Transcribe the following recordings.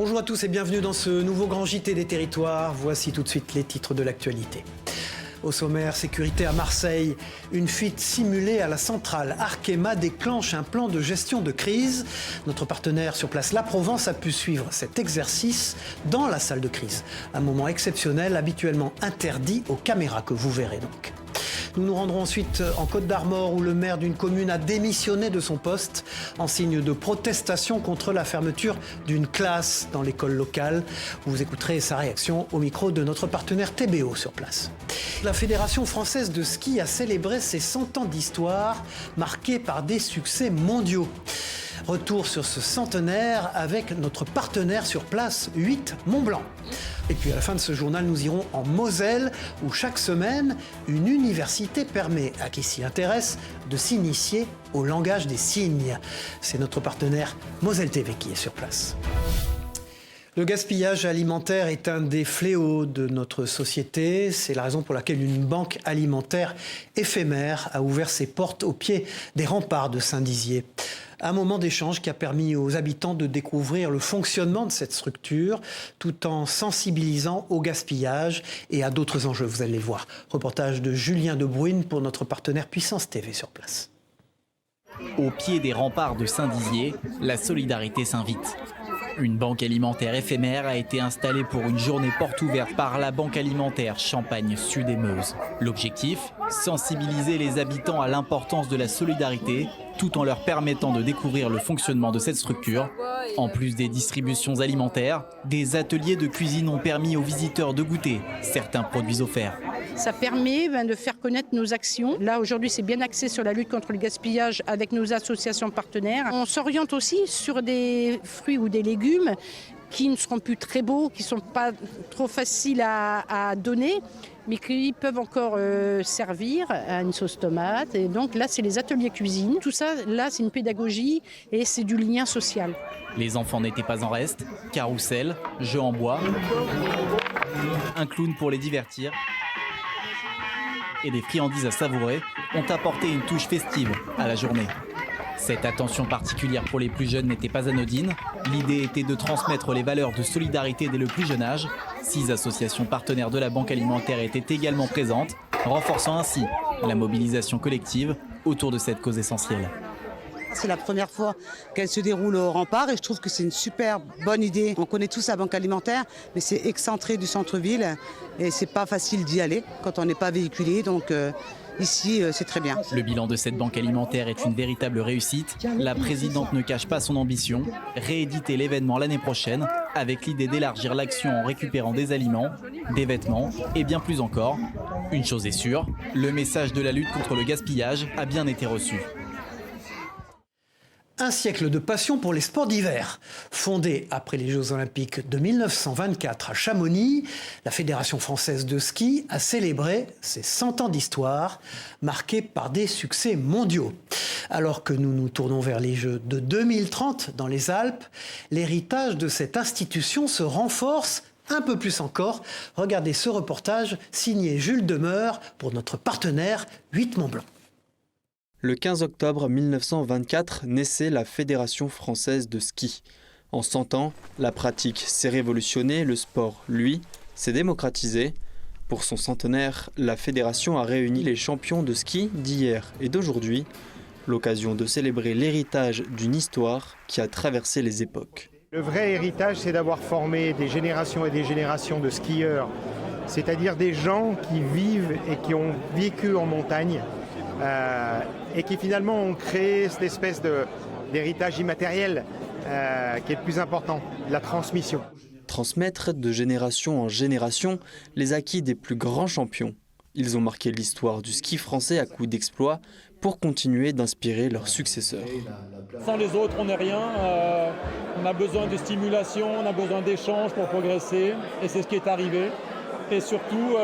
Bonjour à tous et bienvenue dans ce nouveau grand JT des territoires. Voici tout de suite les titres de l'actualité. Au sommaire, sécurité à Marseille. Une fuite simulée à la centrale. Arkema déclenche un plan de gestion de crise. Notre partenaire sur place, La Provence, a pu suivre cet exercice dans la salle de crise. Un moment exceptionnel, habituellement interdit aux caméras que vous verrez donc. Nous nous rendrons ensuite en Côte d'Armor où le maire d'une commune a démissionné de son poste en signe de protestation contre la fermeture d'une classe dans l'école locale. Vous écouterez sa réaction au micro de notre partenaire TBO sur place. La Fédération française de ski a célébré ses 100 ans d'histoire marqués par des succès mondiaux. Retour sur ce centenaire avec notre partenaire sur place, 8 Mont-Blanc. Et puis à la fin de ce journal, nous irons en Moselle où chaque semaine, une université permet à qui s'y intéresse de s'initier au langage des signes. C'est notre partenaire Moselle TV qui est sur place. Le gaspillage alimentaire est un des fléaux de notre société. C'est la raison pour laquelle une banque alimentaire éphémère a ouvert ses portes au pied des remparts de Saint-Dizier. Un moment d'échange qui a permis aux habitants de découvrir le fonctionnement de cette structure tout en sensibilisant au gaspillage et à d'autres enjeux, vous allez le voir. Reportage de Julien De Bruyne pour notre partenaire Puissance TV sur place. Au pied des remparts de Saint-Dizier, la solidarité s'invite. Une banque alimentaire éphémère a été installée pour une journée porte ouverte par la Banque alimentaire Champagne Sud et Meuse. L'objectif, sensibiliser les habitants à l'importance de la solidarité tout en leur permettant de découvrir le fonctionnement de cette structure. En plus des distributions alimentaires, des ateliers de cuisine ont permis aux visiteurs de goûter certains produits offerts. Ça permet de faire connaître nos actions. Là, aujourd'hui, c'est bien axé sur la lutte contre le gaspillage avec nos associations partenaires. On s'oriente aussi sur des fruits ou des légumes qui ne seront plus très beaux, qui ne sont pas trop faciles à donner, mais qui peuvent encore servir à une sauce tomate. Et donc là, c'est les ateliers cuisine. Tout ça, là, c'est une pédagogie et c'est du lien social. Les enfants n'étaient pas en reste. Carrousel, jeux en bois, un clown pour les divertir et des friandises à savourer ont apporté une touche festive à la journée. Cette attention particulière pour les plus jeunes n'était pas anodine. L'idée était de transmettre les valeurs de solidarité dès le plus jeune âge. 6 associations partenaires de la Banque alimentaire étaient également présentes, renforçant ainsi la mobilisation collective autour de cette cause essentielle. C'est la première fois qu'elle se déroule au rempart et je trouve que c'est une super bonne idée. On connaît tous la Banque alimentaire, mais c'est excentré du centre-ville et c'est pas facile d'y aller quand on n'est pas véhiculé. Donc ici, c'est très bien. Le bilan de cette banque alimentaire est une véritable réussite. La présidente ne cache pas son ambition, rééditer l'événement l'année prochaine avec l'idée d'élargir l'action en récupérant des aliments, des vêtements et bien plus encore. Une chose est sûre, le message de la lutte contre le gaspillage a bien été reçu. Un siècle de passion pour les sports d'hiver. Fondée après les Jeux Olympiques de 1924 à Chamonix, la Fédération française de ski a célébré ses 100 ans d'histoire, marqués par des succès mondiaux. Alors que nous nous tournons vers les Jeux de 2030 dans les Alpes, l'héritage de cette institution se renforce un peu plus encore. Regardez ce reportage signé Jules Demeur pour notre partenaire 8 Mont-Blanc. Le 15 octobre 1924 naissait la Fédération française de ski. En 100 ans, la pratique s'est révolutionnée, le sport, lui, s'est démocratisé. Pour son centenaire, la Fédération a réuni les champions de ski d'hier et d'aujourd'hui, l'occasion de célébrer l'héritage d'une histoire qui a traversé les époques. Le vrai héritage, c'est d'avoir formé des générations et des générations de skieurs, c'est-à-dire des gens qui vivent et qui ont vécu en montagne, et qui finalement ont créé cette espèce d'héritage immatériel qui est le plus important, la transmission. Transmettre de génération en génération les acquis des plus grands champions. Ils ont marqué l'histoire du ski français à coups d'exploits pour continuer d'inspirer leurs successeurs. Sans les autres, on n'est rien. On a besoin de stimulation, on a besoin d'échanges pour progresser, et c'est ce qui est arrivé. Et surtout,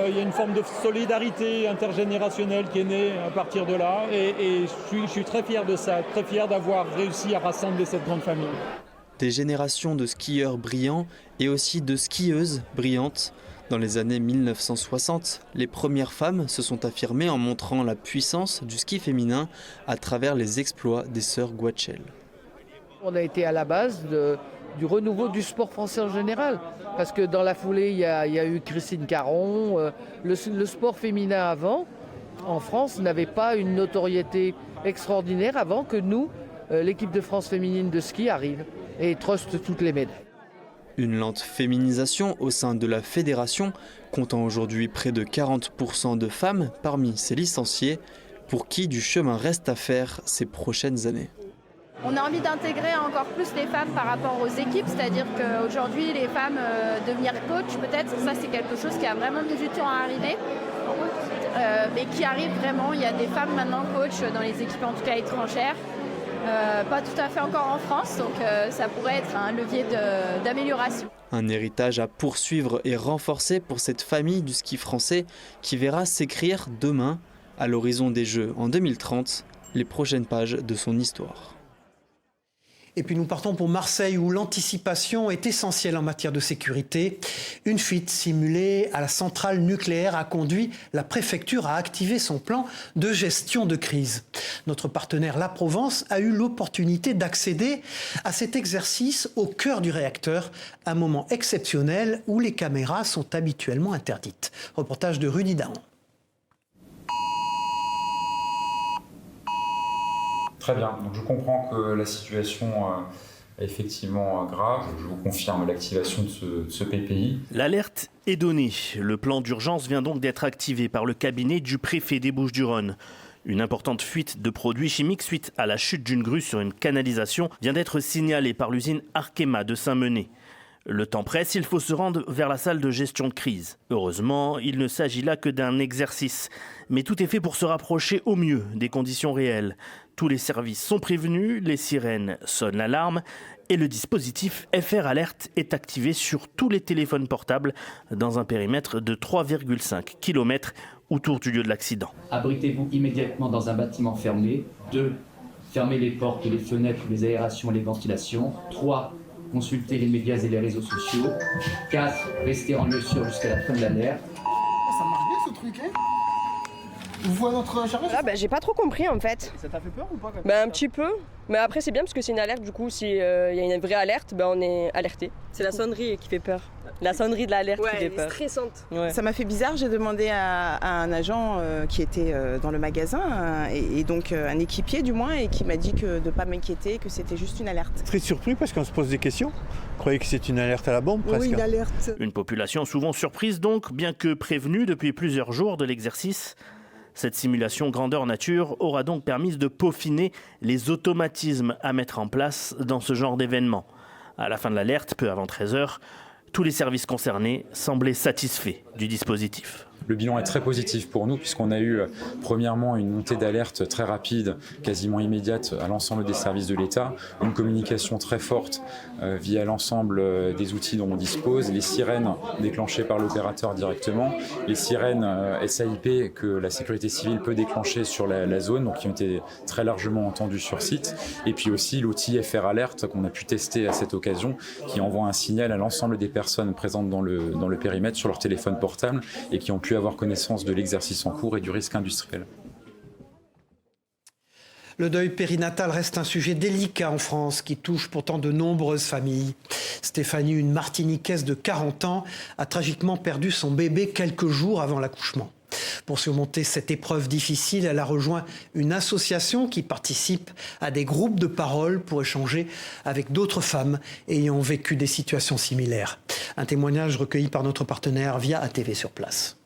il y a une forme de solidarité intergénérationnelle qui est née à partir de là. Et je suis très fier de ça, très fier d'avoir réussi à rassembler cette grande famille. Des générations de skieurs brillants et aussi de skieuses brillantes. Dans les années 1960, les premières femmes se sont affirmées en montrant la puissance du ski féminin à travers les exploits des sœurs Guachel. On a été à la base du renouveau du sport français en général. Parce que dans la foulée, il y a eu Christine Caron. Le sport féminin avant, en France, n'avait pas une notoriété extraordinaire avant que nous, l'équipe de France féminine de ski, arrive et truste toutes les médailles. Une lente féminisation au sein de la fédération, comptant aujourd'hui près de 40% de femmes parmi ses licenciés, pour qui du chemin reste à faire ces prochaines années. On a envie d'intégrer encore plus les femmes par rapport aux équipes, c'est-à-dire qu'aujourd'hui les femmes devenir coach peut-être, ça c'est quelque chose qui a vraiment mis du temps à arriver, mais qui arrive vraiment. Il y a des femmes maintenant coach dans les équipes en tout cas étrangères. Pas tout à fait encore en France, donc ça pourrait être un levier d'amélioration. Un héritage à poursuivre et renforcer pour cette famille du ski français qui verra s'écrire demain, à l'horizon des Jeux en 2030, les prochaines pages de son histoire. Et puis nous partons pour Marseille où l'anticipation est essentielle en matière de sécurité. Une fuite simulée à la centrale nucléaire a conduit la préfecture à activer son plan de gestion de crise. Notre partenaire La Provence a eu l'opportunité d'accéder à cet exercice au cœur du réacteur, un moment exceptionnel où les caméras sont habituellement interdites. Reportage de Rudy Dahan. Très bien, donc je comprends que la situation est effectivement grave. Je vous confirme l'activation de ce PPI. L'alerte est donnée. Le plan d'urgence vient donc d'être activé par le cabinet du préfet des Bouches-du-Rhône. Une importante fuite de produits chimiques suite à la chute d'une grue sur une canalisation vient d'être signalée par l'usine Arkema de Saint-Menet. Le temps presse, il faut se rendre vers la salle de gestion de crise. Heureusement, il ne s'agit là que d'un exercice. Mais tout est fait pour se rapprocher au mieux des conditions réelles. Tous les services sont prévenus, les sirènes sonnent l'alarme et le dispositif FR Alert est activé sur tous les téléphones portables dans un périmètre de 3,5 km autour du lieu de l'accident. Abritez-vous immédiatement dans un bâtiment fermé. 2. Fermez les portes, les fenêtres, les aérations et les ventilations. 3. Consultez les médias et les réseaux sociaux. 4. Restez en lieu sûr jusqu'à la fin de l'alerte. Ça marche bien ce truc, hein? Vous voyez notre charge? J'ai pas trop compris en fait. Ça t'a fait peur ou pas? Un petit peu. Mais après c'est bien parce que c'est une alerte, du coup s'il y a une vraie alerte, on est alerté. C'est la sonnerie qui fait peur. La sonnerie de l'alerte qui fait peur. Ouais, stressante. Ouais. Ça m'a fait bizarre, j'ai demandé à un agent qui était dans le magasin, et donc un équipier du moins, et qui m'a dit de ne pas m'inquiéter, que c'était juste une alerte. Très surpris parce qu'on se pose des questions. On croyait que c'était une alerte à la bombe presque. Oui, une alerte. Une population souvent surprise donc, bien que prévenue depuis plusieurs jours de l'exercice. Cette simulation grandeur nature aura donc permis de peaufiner les automatismes à mettre en place dans ce genre d'événement. À la fin de l'alerte, peu avant 13h, tous les services concernés semblaient satisfaits du dispositif. Le bilan est très positif pour nous puisqu'on a eu premièrement une montée d'alerte très rapide, quasiment immédiate à l'ensemble des services de l'État, une communication très forte via l'ensemble des outils dont on dispose, les sirènes déclenchées par l'opérateur directement, les sirènes SAIP que la sécurité civile peut déclencher sur la zone, donc qui ont été très largement entendues sur site, et puis aussi l'outil FR Alert qu'on a pu tester à cette occasion, qui envoie un signal à l'ensemble des personnes présentes dans le périmètre sur leur téléphone portable et qui ont pu avoir connaissance de l'exercice en cours et du risque industriel. Le deuil périnatal reste un sujet délicat en France qui touche pourtant de nombreuses familles. Stéphanie, une Martiniquaise de 40 ans, a tragiquement perdu son bébé quelques jours avant l'accouchement. Pour surmonter cette épreuve difficile, elle a rejoint une association qui participe à des groupes de parole pour échanger avec d'autres femmes ayant vécu des situations similaires. Un témoignage recueilli par notre partenaire via ATV sur place.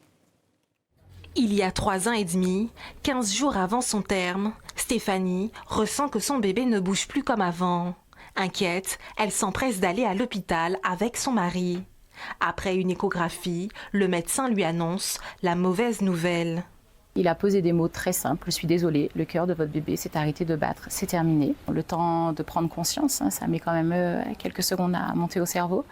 Il y a 3 ans et demi, 15 jours avant son terme, Stéphanie ressent que son bébé ne bouge plus comme avant. Inquiète, elle s'empresse d'aller à l'hôpital avec son mari. Après une échographie, le médecin lui annonce la mauvaise nouvelle. Il a posé des mots très simples. Je suis désolée, le cœur de votre bébé s'est arrêté de battre, c'est terminé. Le temps de prendre conscience, ça met quand même quelques secondes à monter au cerveau.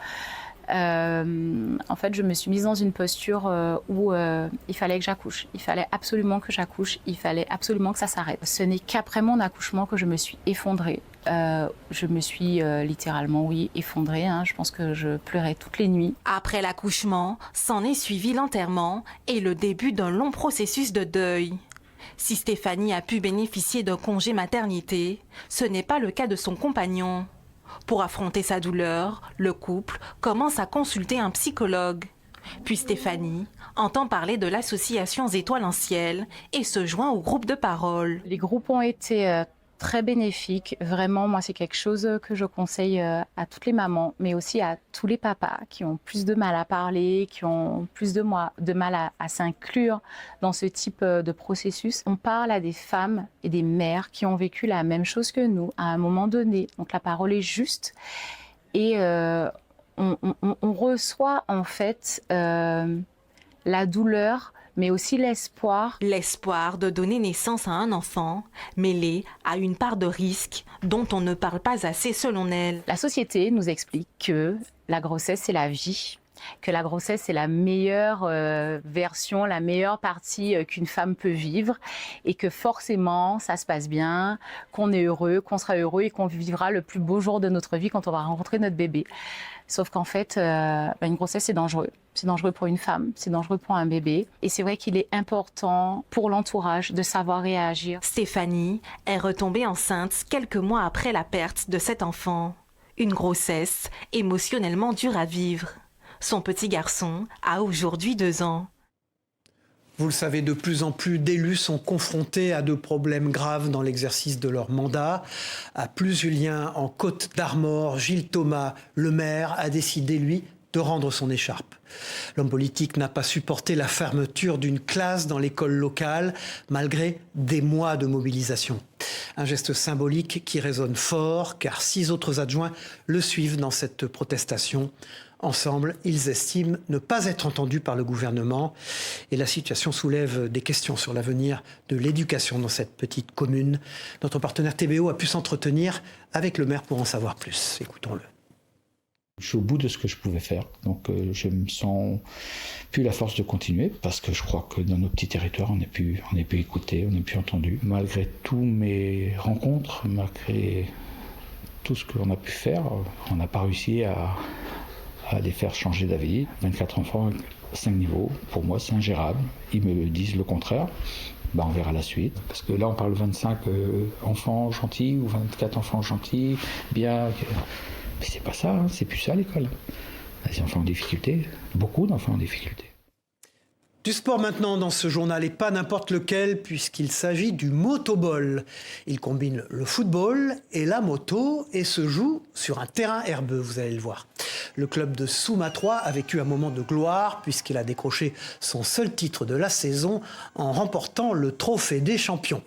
En fait, je me suis mise dans une posture où il fallait que j'accouche. Il fallait absolument que j'accouche. Il fallait absolument que ça s'arrête. Ce n'est qu'après mon accouchement que je me suis effondrée. Je me suis littéralement, effondrée. Je pense que je pleurais toutes les nuits. Après l'accouchement, s'en est suivi l'enterrement et le début d'un long processus de deuil. Si Stéphanie a pu bénéficier d'un congé maternité, ce n'est pas le cas de son compagnon. Pour affronter sa douleur, le couple commence à consulter un psychologue. Puis Stéphanie entend parler de l'association Étoiles en Ciel et se joint au groupe de parole. Les groupes ont été très bénéfiques. Vraiment, moi, c'est quelque chose que je conseille à toutes les mamans, mais aussi à tous les papas qui ont plus de mal à parler, qui ont plus de mal à s'inclure dans ce type de processus. On parle à des femmes et des mères qui ont vécu la même chose que nous à un moment donné. Donc la parole est juste et on reçoit en fait la douleur, mais aussi l'espoir. L'espoir de donner naissance à un enfant, mêlé à une part de risque dont on ne parle pas assez selon elle. La société nous explique que la grossesse, c'est la vie, que la grossesse, c'est la meilleure version, la meilleure partie qu'une femme peut vivre et que forcément, ça se passe bien, qu'on est heureux, qu'on sera heureux et qu'on vivra le plus beau jour de notre vie quand on va rencontrer notre bébé. Sauf qu'en fait, une grossesse, c'est dangereux. C'est dangereux pour une femme, c'est dangereux pour un bébé. Et c'est vrai qu'il est important pour l'entourage de savoir réagir. Stéphanie est retombée enceinte quelques mois après la perte de cet enfant. Une grossesse émotionnellement dure à vivre. Son petit garçon a aujourd'hui 2 ans. Vous le savez, de plus en plus d'élus sont confrontés à de problèmes graves dans l'exercice de leur mandat. À Plus-Julien, en Côte d'Armor, Gilles Thomas, le maire, a décidé, lui, de rendre son écharpe. L'homme politique n'a pas supporté la fermeture d'une classe dans l'école locale, malgré des mois de mobilisation. Un geste symbolique qui résonne fort, car 6 autres adjoints le suivent dans cette protestation. Ensemble, ils estiment ne pas être entendus par le gouvernement. Et la situation soulève des questions sur l'avenir de l'éducation dans cette petite commune. Notre partenaire TBO a pu s'entretenir avec le maire pour en savoir plus. Écoutons-le. Je suis au bout de ce que je pouvais faire, donc je me sens plus la force de continuer parce que je crois que dans nos petits territoires on n'est plus écouté, on n'est plus entendu. Malgré tous mes rencontres, malgré tout ce qu'on a pu faire, on n'a pas réussi à les faire changer d'avis. 24 enfants, 5 niveaux, pour moi c'est ingérable. Ils me disent le contraire. On verra la suite. Parce que là on parle de 25 enfants gentils ou 24 enfants gentils, bien. Mais c'est pas ça, hein, c'est plus ça l'école. Les enfants en difficulté, beaucoup d'enfants en difficulté. Du sport maintenant dans ce journal, et pas n'importe lequel, puisqu'il s'agit du motoball. Il combine le football et la moto et se joue sur un terrain herbeux, vous allez le voir. Le club de Soumatra a vécu un moment de gloire puisqu'il a décroché son seul titre de la saison en remportant le trophée des champions.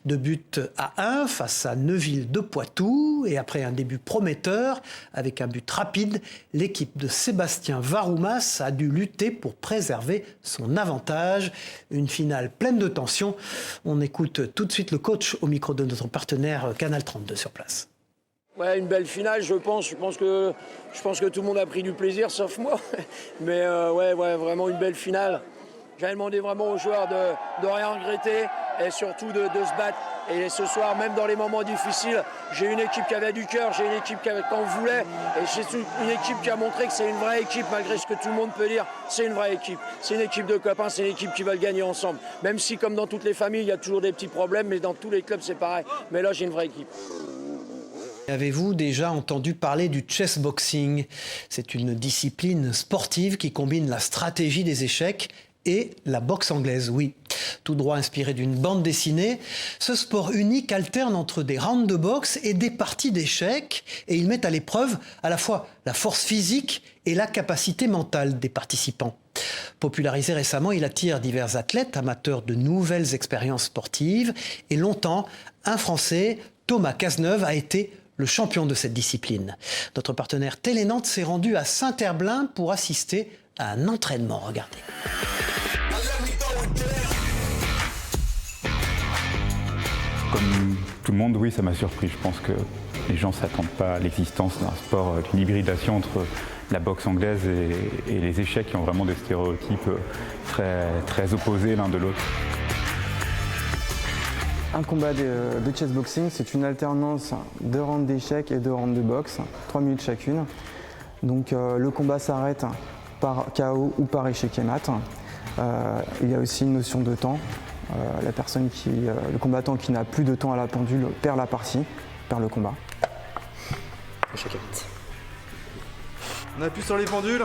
2 buts à 1 face à Neuville de Poitou, et après un début prometteur avec un but rapide, l'équipe de Sébastien Varoumas a dû lutter pour préserver son avantage. Une finale pleine de tension. On écoute tout de suite le coach au micro de notre partenaire Canal 32 sur place. Ouais, une belle finale, je pense que tout le monde a pris du plaisir, sauf moi. Mais ouais, vraiment une belle finale. J'avais demandé vraiment aux joueurs de rien regretter et surtout de se battre. Et ce soir, même dans les moments difficiles, j'ai une équipe qui avait du cœur, j'ai une équipe qui en voulait. Et c'est une équipe qui a montré que c'est une vraie équipe, malgré ce que tout le monde peut dire. C'est une vraie équipe. C'est une équipe de copains, c'est une équipe qui veulent gagner ensemble. Même si, comme dans toutes les familles, il y a toujours des petits problèmes, mais dans tous les clubs, c'est pareil. Mais là, j'ai une vraie équipe. Avez-vous déjà entendu parler du chessboxing ? C'est une discipline sportive qui combine la stratégie des échecs et la boxe anglaise, oui. Tout droit inspiré d'une bande dessinée, ce sport unique alterne entre des rounds de boxe et des parties d'échecs, et il met à l'épreuve à la fois la force physique et la capacité mentale des participants. Popularisé récemment, il attire divers athlètes amateurs de nouvelles expériences sportives, et longtemps, un Français, Thomas Cazeneuve, a été le champion de cette discipline. Notre partenaire Télé Nantes s'est rendu à Saint-Herblain pour assister à un entraînement. Regardez. Comme tout le monde, oui, ça m'a surpris. Je pense que les gens ne s'attendent pas à l'existence d'un sport, d'une hybridation entre la boxe anglaise et les échecs qui ont vraiment des stéréotypes très opposés l'un de l'autre. Un combat de chessboxing, c'est une alternance de rounds d'échecs et de rounds de boxe, 3 minutes chacune. Donc le combat s'arrête par KO ou par échec et mat. Il y a aussi une notion de temps. Le combattant qui n'a plus de temps à la pendule perd la partie, perd le combat. chaque élite. On appuie sur les pendules.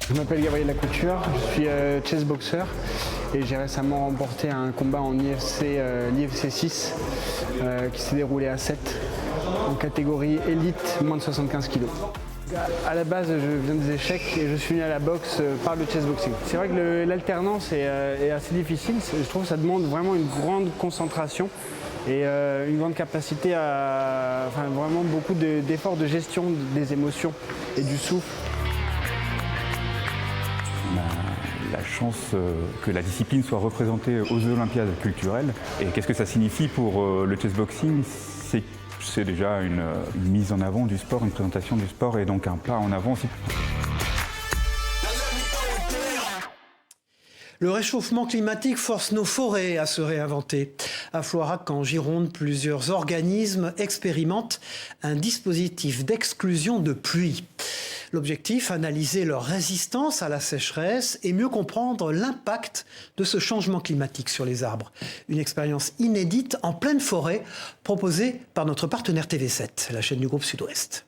Je m'appelle Gabriel Lacouture, je suis chess boxer et j'ai récemment remporté un combat en l'IFC 6 qui s'est déroulé à 7 en catégorie élite moins de 75 kg. À la base, je viens des échecs et je suis venu à la boxe par le chessboxing. C'est vrai que l'alternance est assez difficile. Je trouve que ça demande vraiment une grande concentration et une grande capacité vraiment beaucoup d'efforts de gestion des émotions et du souffle. On a la chance que la discipline soit représentée aux Olympiades culturelles. Et qu'est-ce que ça signifie pour le chessboxing ? C'est déjà une mise en avant du sport, une présentation du sport et donc un pas en avant aussi. Le réchauffement climatique force nos forêts à se réinventer. À Floirac, en Gironde, plusieurs organismes expérimentent un dispositif d'exclusion de pluie. L'objectif, analyser leur résistance à la sécheresse et mieux comprendre l'impact de ce changement climatique sur les arbres. Une expérience inédite en pleine forêt, proposée par notre partenaire TV7, la chaîne du groupe Sud-Ouest.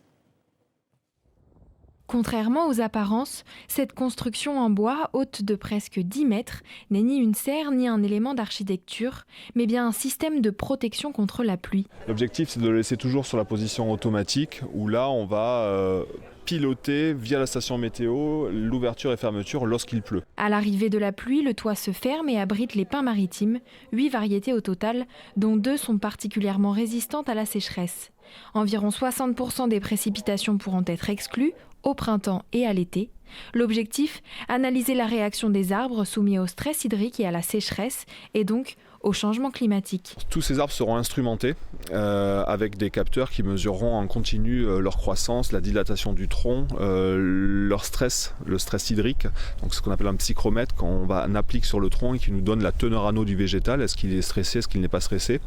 Contrairement aux apparences, cette construction en bois, haute de presque 10 mètres, n'est ni une serre ni un élément d'architecture, mais bien un système de protection contre la pluie. L'objectif, c'est de le laisser toujours sur la position automatique, où là, on va piloter via la station météo l'ouverture et fermeture lorsqu'il pleut. À l'arrivée de la pluie, le toit se ferme et abrite les pins maritimes, 8 variétés au total, dont 2 sont particulièrement résistantes à la sécheresse. Environ 60% des précipitations pourront être exclues, au printemps et à l'été. L'objectif, analyser la réaction des arbres soumis au stress hydrique et à la sécheresse, et donc au changement climatique. Tous ces arbres seront instrumentés avec des capteurs qui mesureront en continu leur croissance, la dilatation du tronc, leur stress, le stress hydrique, donc ce qu'on appelle un psychromètre, quand on applique sur le tronc et qui nous donne la teneur en eau du végétal, est-ce qu'il est stressé, est-ce qu'il n'est pas stressé,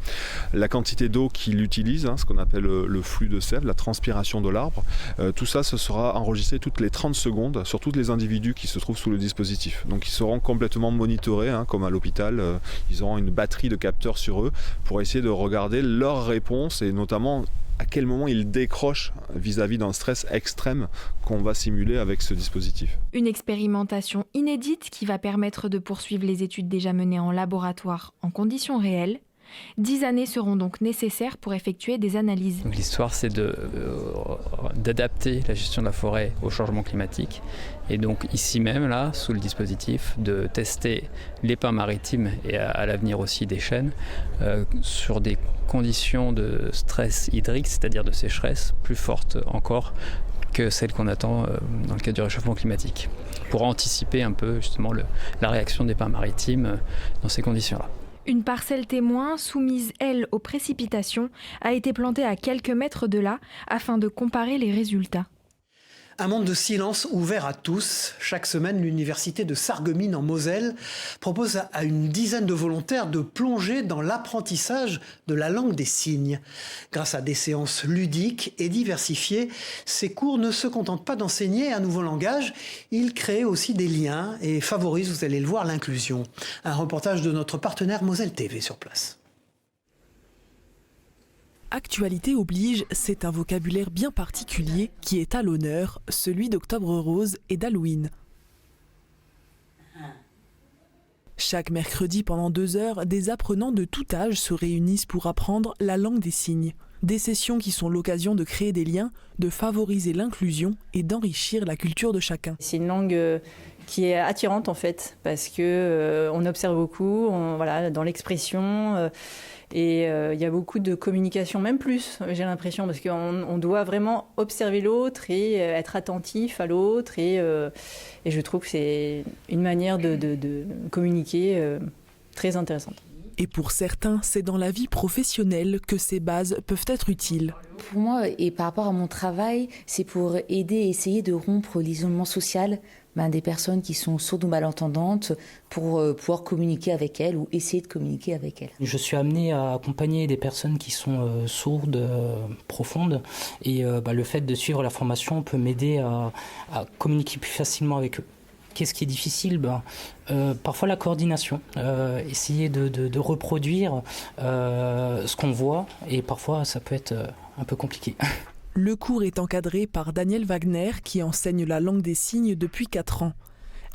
la quantité d'eau qu'il utilise, ce qu'on appelle le flux de sève, la transpiration de l'arbre, tout ça, ce sera enregistré toutes les 30 secondes sur tous les individus qui se trouvent sous le dispositif. Donc ils seront complètement monitorés, comme à l'hôpital, ils auront une batterie de capteurs sur eux pour essayer de regarder leur réponse et notamment à quel moment ils décrochent vis-à-vis d'un stress extrême qu'on va simuler avec ce dispositif. Une expérimentation inédite qui va permettre de poursuivre les études déjà menées en laboratoire en conditions réelles. 10 années seront donc nécessaires pour effectuer des analyses. L'histoire, c'est d'adapter la gestion de la forêt au changement climatique. Et donc ici même, là, sous le dispositif, de tester les pins maritimes et à l'avenir aussi des chênes sur des conditions de stress hydrique, c'est-à-dire de sécheresse, plus fortes encore que celles qu'on attend dans le cadre du réchauffement climatique, pour anticiper un peu justement la réaction des pins maritimes dans ces conditions-là. Une parcelle témoin, soumise, elle, aux précipitations, a été plantée à quelques mètres de là afin de comparer les résultats. Un monde de silence ouvert à tous. Chaque semaine, l'université de Sarreguemines en Moselle propose à une dizaine de volontaires de plonger dans l'apprentissage de la langue des signes. Grâce à des séances ludiques et diversifiées, ces cours ne se contentent pas d'enseigner un nouveau langage, ils créent aussi des liens et favorisent, vous allez le voir, l'inclusion. Un reportage de notre partenaire Moselle TV sur place. Actualité oblige, c'est un vocabulaire bien particulier qui est à l'honneur, celui d'Octobre Rose et d'Halloween. Chaque mercredi pendant 2 heures, des apprenants de tout âge se réunissent pour apprendre la langue des signes. Des sessions qui sont l'occasion de créer des liens, de favoriser l'inclusion et d'enrichir la culture de chacun. C'est une langue qui est attirante en fait, parce que on observe beaucoup, dans l'expression. Et il y a beaucoup de communication, même plus, j'ai l'impression, parce qu'on doit vraiment observer l'autre et être attentif à l'autre. Et je trouve que c'est une manière de communiquer très intéressante. Et pour certains, c'est dans la vie professionnelle que ces bases peuvent être utiles. Pour moi, et par rapport à mon travail, c'est pour aider et essayer de rompre l'isolement social des personnes qui sont sourdes ou malentendantes pour pouvoir communiquer avec elles ou essayer de communiquer avec elles. Je suis amené à accompagner des personnes qui sont sourdes, profondes, et le fait de suivre la formation peut m'aider à communiquer plus facilement avec eux. Qu'est-ce qui est difficile? Parfois la coordination, essayer de reproduire ce qu'on voit, et parfois ça peut être un peu compliqué. Le cours est encadré par Danielle Wagner qui enseigne la langue des signes depuis 4 ans.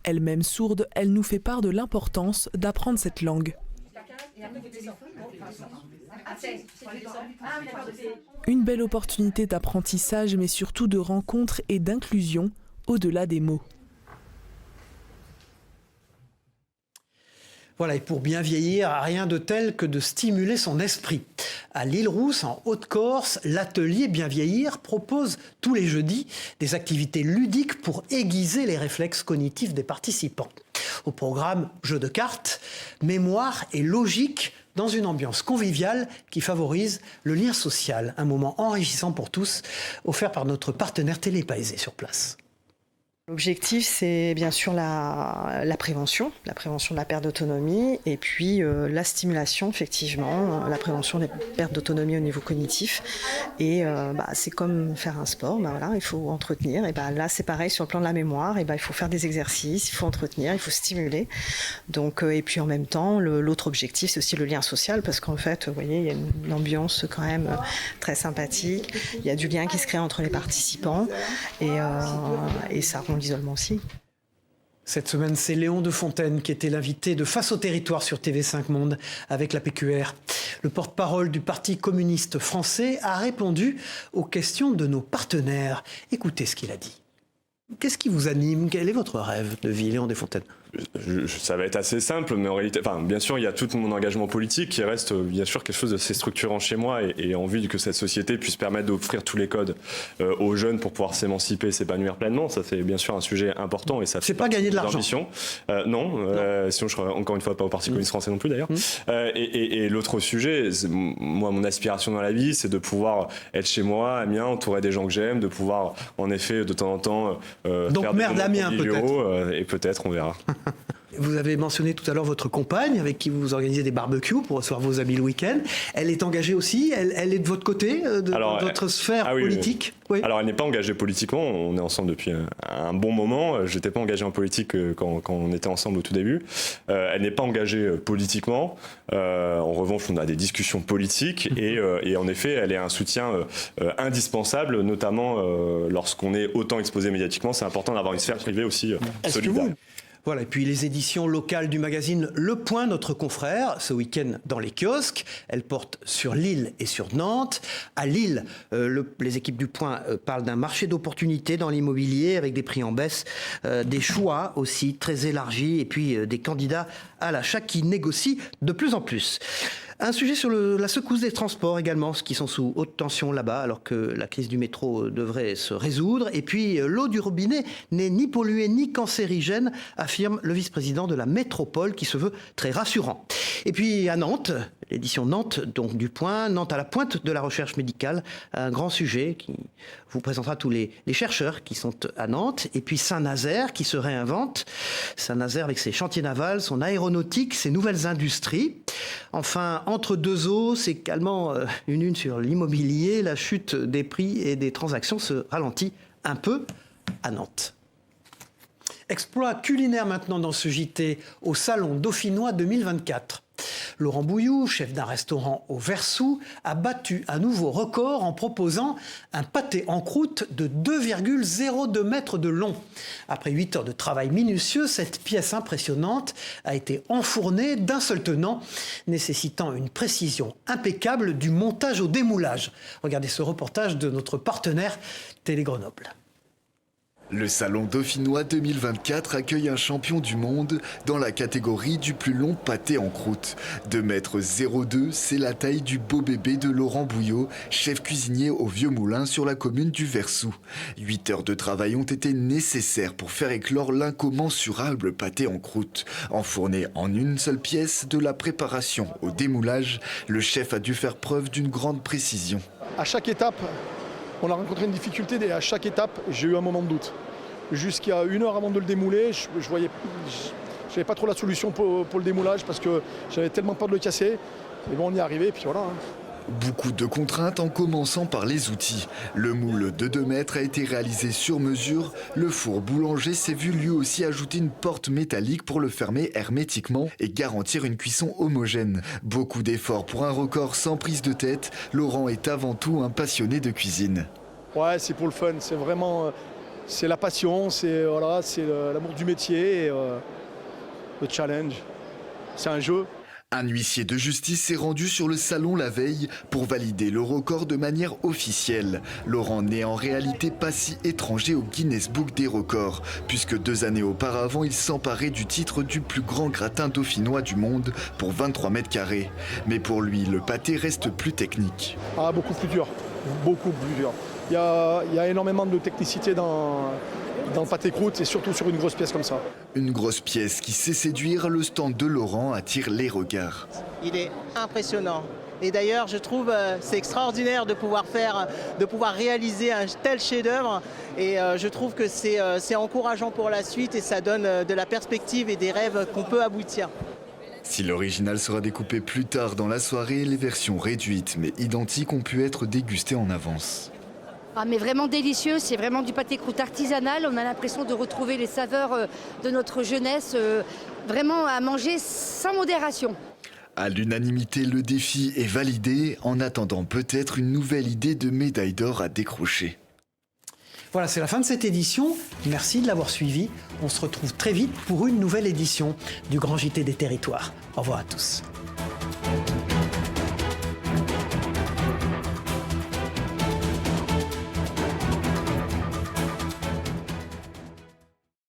Elle-même sourde, elle nous fait part de l'importance d'apprendre cette langue. Une belle opportunité d'apprentissage, mais surtout de rencontre et d'inclusion au-delà des mots. Voilà, et pour bien vieillir, rien de tel que de stimuler son esprit. À l'Île-Rousse, en Haute-Corse, l'atelier Bien vieillir propose tous les jeudis des activités ludiques pour aiguiser les réflexes cognitifs des participants. Au programme, jeux de cartes, mémoire et logique dans une ambiance conviviale qui favorise le lien social. Un moment enrichissant pour tous, offert par notre partenaire Télépaésé sur place. L'objectif, c'est bien sûr la prévention de la perte d'autonomie et puis la stimulation, effectivement, la prévention des pertes d'autonomie au niveau cognitif. Et c'est comme faire un sport, il faut entretenir. Et là, c'est pareil sur le plan de la mémoire. Et il faut faire des exercices, il faut entretenir, il faut stimuler. Donc, et puis en même temps, l'autre objectif, c'est aussi le lien social, parce qu'en fait, vous voyez, il y a une ambiance quand même très sympathique. Il y a du lien qui se crée entre les participants et ça rend l'isolement aussi. Cette semaine, c'est Léon de Fontaine qui était l'invité de Face au territoire sur TV5 Monde avec la PQR. Le porte-parole du Parti communiste français a répondu aux questions de nos partenaires. Écoutez ce qu'il a dit. Qu'est-ce qui vous anime? Quel est votre rêve de vie, Léon de Fontaine? Ça va être assez simple, mais en réalité, bien sûr, il y a tout mon engagement politique qui reste bien sûr quelque chose d'assez structurant chez moi et envie que cette société puisse permettre d'offrir tous les codes aux jeunes pour pouvoir s'émanciper et s'épanouir pleinement. Ça, c'est bien sûr un sujet important et ça. C'est pas gagner de l'argent. Non. Sinon je serais encore une fois pas au Parti communiste français non plus d'ailleurs. Et l'autre sujet, moi, mon aspiration dans la vie, c'est de pouvoir être chez moi, Amiens, entouré des gens que j'aime, de pouvoir en effet de temps en temps donc faire maire d'Amiens peut-être. Et peut-être on verra. Vous avez mentionné tout à l'heure votre compagne avec qui vous organisez des barbecues pour recevoir vos amis le week-end. Elle est engagée aussi, elle est de votre côté, de votre sphère politique. Oui. Alors elle n'est pas engagée politiquement, on est ensemble depuis un bon moment. Je n'étais pas engagé en politique quand on était ensemble au tout début. Elle n'est pas engagée politiquement. En revanche, on a des discussions politiques et en effet, elle est un soutien indispensable, notamment lorsqu'on est autant exposé médiatiquement. C'est important d'avoir une sphère privée aussi solidaire. Voilà, et puis les éditions locales du magazine Le Point, notre confrère, ce week-end dans les kiosques. Elles portent sur Lille et sur Nantes. À Lille, les équipes du Point parlent d'un marché d'opportunités dans l'immobilier avec des prix en baisse, des choix aussi très élargis et puis des candidats à l'achat qui négocient de plus en plus. Un sujet sur la secousse des transports également, qui sont sous haute tension là-bas, alors que la crise du métro devrait se résoudre. Et puis, l'eau du robinet n'est ni polluée ni cancérigène, affirme le vice-président de la métropole, qui se veut très rassurant. Et puis, à Nantes, l'édition Nantes, donc du Point, Nantes à la pointe de la recherche médicale, un grand sujet qui vous présentera tous les chercheurs qui sont à Nantes. Et puis Saint-Nazaire qui se réinvente. Saint-Nazaire avec ses chantiers navals, son aéronautique, ses nouvelles industries. Enfin, entre deux eaux, c'est également une sur l'immobilier. La chute des prix et des transactions se ralentit un peu à Nantes. Exploit culinaire maintenant dans ce JT au Salon Dauphinois 2024. Laurent Bouilloux, chef d'un restaurant au Versou, a battu un nouveau record en proposant un pâté en croûte de 2,02 mètres de long. Après 8 heures de travail minutieux, cette pièce impressionnante a été enfournée d'un seul tenant, nécessitant une précision impeccable du montage au démoulage. Regardez ce reportage de notre partenaire Télé Grenoble. Le Salon Dauphinois 2024 accueille un champion du monde dans la catégorie du plus long pâté en croûte. 2,02 m, c'est la taille du beau bébé de Laurent Bouilloux, chef cuisinier au Vieux Moulin sur la commune du Versou. 8 heures de travail ont été nécessaires pour faire éclore l'incommensurable pâté en croûte. Enfourné en une seule pièce, de la préparation au démoulage, le chef a dû faire preuve d'une grande précision. À chaque étape, on a rencontré une difficulté et à chaque étape, j'ai eu un moment de doute. Jusqu'à 1 heure avant de le démouler, j'avais pas trop la solution pour le démoulage parce que j'avais tellement peur de le casser. Mais bon, on y est arrivé et puis voilà. Beaucoup de contraintes en commençant par les outils. Le moule de 2 mètres a été réalisé sur mesure. Le four boulanger s'est vu lui aussi ajouter une porte métallique pour le fermer hermétiquement et garantir une cuisson homogène. Beaucoup d'efforts pour un record sans prise de tête. Laurent est avant tout un passionné de cuisine. Ouais, c'est pour le fun, c'est vraiment c'est la passion, c'est l'amour du métier et le challenge. C'est un jeu. Un huissier de justice s'est rendu sur le salon la veille pour valider le record de manière officielle. Laurent n'est en réalité pas si étranger au Guinness Book des records, puisque 2 années auparavant, il s'emparait du titre du plus grand gratin dauphinois du monde pour 23 mètres carrés. Mais pour lui, le pâté reste plus technique. Ah, beaucoup plus dur, beaucoup plus dur. Il y a énormément de technicité dans le pâté croûte et surtout sur une grosse pièce comme ça. Une grosse pièce qui sait séduire, le stand de Laurent attire les regards. Il est impressionnant. Et d'ailleurs, je trouve c'est extraordinaire de pouvoir réaliser un tel chef-d'œuvre. Et je trouve que c'est encourageant pour la suite et ça donne de la perspective et des rêves qu'on peut aboutir. Si l'original sera découpé plus tard dans la soirée, les versions réduites mais identiques ont pu être dégustées en avance. Ah, mais vraiment délicieux, c'est vraiment du pâté croûte artisanal. On a l'impression de retrouver les saveurs de notre jeunesse, vraiment à manger sans modération. À l'unanimité, le défi est validé, en attendant peut-être une nouvelle idée de médaille d'or à décrocher. Voilà, c'est la fin de cette édition. Merci de l'avoir suivi. On se retrouve très vite pour une nouvelle édition du Grand JT des Territoires. Au revoir à tous.